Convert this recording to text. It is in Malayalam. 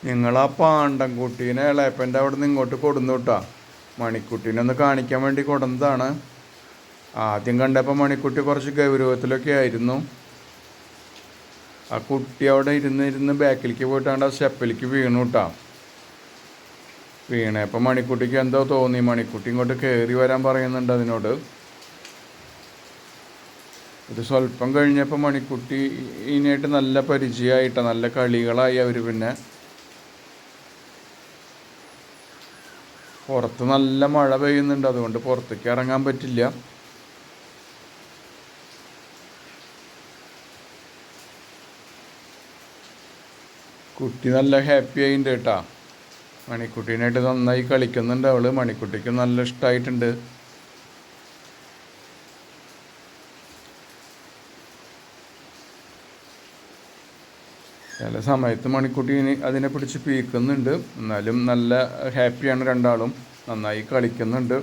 നിങ്ങൾ ആ പാണ്ടൻകുട്ടീനെ ഇളയപ്പൻ്റെ അവിടെ നിന്ന് ഇങ്ങോട്ട് കൊടുന്നു കേട്ടോ. മണിക്കുട്ടീനെ ഒന്ന് കാണിക്കാൻ വേണ്ടി കൊടുന്നതാണ്. ആദ്യം കണ്ടപ്പോൾ മണിക്കുട്ടി കുറച്ച് ഗൗരവത്തിലൊക്കെ ആയിരുന്നു. ആ കുട്ടി അവിടെ ഇരുന്ന് ബാക്കിലേക്ക് പോയിട്ടാണ്ട് ആ സ്റ്റെപ്പിലേക്ക് വീണു കേട്ടോ. വീണപ്പോൾ മണിക്കുട്ടിക്ക് എന്തോ തോന്നി. മണിക്കുട്ടി ഇങ്ങോട്ട് കയറി വരാൻ പറയുന്നുണ്ട് അതിനോട്. ഇത് സ്വല്പം കഴിഞ്ഞപ്പോൾ മണിക്കുട്ടി ഇതിനായിട്ട് നല്ല പരിചയമായിട്ടാണ്, നല്ല കളികളായി അവർ. പിന്നെ പുറത്ത് നല്ല മഴ പെയ്യുന്നുണ്ട്, അതുകൊണ്ട് പുറത്തേക്ക് ഇറങ്ങാൻ പറ്റില്ല. കുട്ടി നല്ല ഹാപ്പി ആയിട്ടുണ്ട് കേട്ടോ. മണിക്കുട്ടീനായിട്ട് നന്നായി കളിക്കുന്നുണ്ട് അവൾ. മണിക്കുട്ടിക്ക് നല്ല ഇഷ്ടമായിട്ടുണ്ട്. ചില സമയത്ത് മണിക്കുട്ടി അതിനെ പിടിച്ച് പീക്കുന്നുണ്ട്. എന്നാലും നല്ല ഹാപ്പിയാണ് രണ്ടാളും. നന്നായി കളിക്കുന്നുണ്ട്.